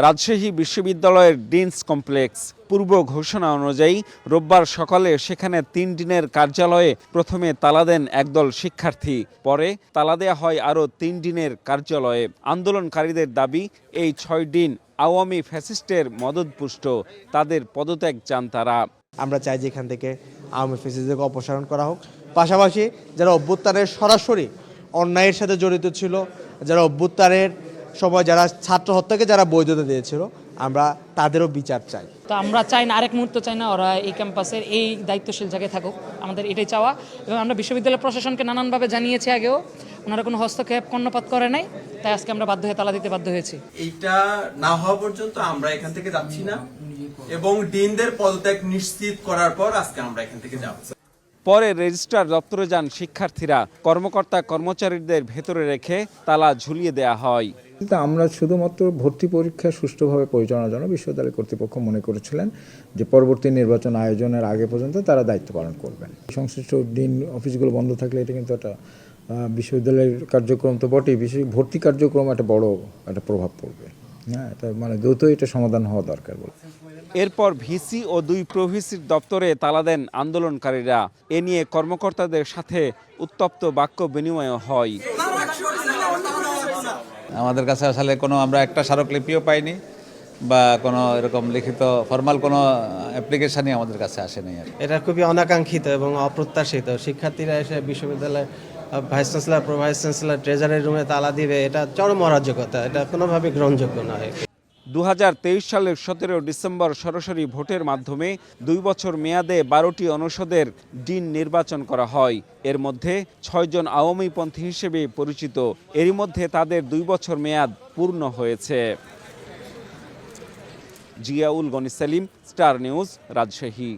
রাজশাহী বিশ্ববিদ্যালয়ের deans complex. পূর্ব ঘোষণা অনুযায়ী রোববার সকালে সেখানে 3 দিনের কার্যালয়ে প্রথমে তালা দেন একদল শিক্ষার্থী, পরে তালা দেয়া হয় আরও 3 দিনের কার্যালয়ে। আন্দোলনকারীদের দাবি, এই 6 দিন আওয়ামী ফ্যাসিস্টের মদদপুষ্ট, তাদের পদত্যাগ চান তারা। আমরা চাই যে এখান থেকে আওয়ামী ফ্যাসিস্টদেরকে অপসারণ করা হোক, পাশাপাশি যারা অভ্যুত্থানের সরাসরি অন্যায়ের সাথে জড়িত ছিল, যারা অভ্যুত্থানের সময় যারা ছাত্র হত্যাকে যারা বৈধতা দিয়েছিল, আমরা তাদেরও বিচার চাই। তো আমরা চাই না, আরেক মুহূর্ত চাই না ওরা এই ক্যাম্পাসের এই দায়িত্বশীল জায়গায় থাকুক, আমাদের এটাই চাওয়া। এবং আমরা বিশ্ববিদ্যালয় প্রশাসনকে নানানভাবে জানিয়েছি আগেও, ওনারা কোনো হস্তক্ষেপ কর্ণপাত করে নাই, তাই আজকে আমরা বাধ্য হয়ে তালা দিতে বাধ্য হয়েছি। এইটা না হওয়া পর্যন্ত আমরা এখান থেকে যাচ্ছি না এবং ডিনদের পদত্যাগ নিশ্চিত করার পর আজকে আমরা এখান থেকে যাব। পরে রেজিস্ট্রার দপ্তরে যান শিক্ষার্থীরা, কর্মকর্তা কর্মচারীদের ভেতরে রেখে তালা ঝুলিয়ে দেয়া হয়। কিন্তু আমরা শুধুমাত্র ভর্তি পরীক্ষা সুষ্ঠুভাবে পরিচালনার জন্য বিশ্ববিদ্যালয় কর্তৃপক্ষ মনে করেছিলেন যে পরবর্তী নির্বাচন আয়োজনের আগে পর্যন্ত তারা দায়িত্ব পালন করবেন। সংশ্লিষ্ট ডিন অফিসগুলো বন্ধ থাকলে এটা কিন্তু একটা বিশ্ববিদ্যালয়ের কার্যক্রম তো বটেই, বিশেষ ভর্তি কার্যক্রম একটা বড় একটা প্রভাব পড়বে। হ্যাঁ, এটা মানে দ্রুত এটা সমাধান হওয়া দরকার বলে। এরপর ভিসি ও 2 প্রভিসির দপ্তরে তালা দেন আন্দোলনকারীরা। এ নিয়ে কর্মকর্তাদের সাথে উত্তপ্ত বাক্য বিনিময় হয়। আমাদের কাছে আসলে কোনো আমরা একটা স্মারকলিপিও পাইনি বা কোনো এরকম লিখিত ফর্মাল কোনো অ্যাপ্লিকেশনই আমাদের কাছে আসেনি। এটা খুবই অনাকাঙ্ক্ষিত এবং অপ্রত্যাশিত। শিক্ষার্থীরা এসে বিশ্ববিদ্যালয়ের vice chancellor, pro vice chancellor, ট্রেজারের রুমে তালা দিবে, এটা চরম অরাজকতা, এটা কোনোভাবেই গ্রহণযোগ্য নয়। 2023 সালের 17 ডিসেম্বর সরাসরি ভোটের মাধ্যমে 2 বছর মেয়াদে 12টি অনুষদের ডিন নির্বাচন করা হয়। এর মধ্যে 6 জন আওয়ামীপন্থী হিসেবে পরিচিত। এরই মধ্যে তাদের 2 বছর মেয়াদ পূর্ণ হয়েছে। Ziaul Gani Selim, Star News, Rajshahi.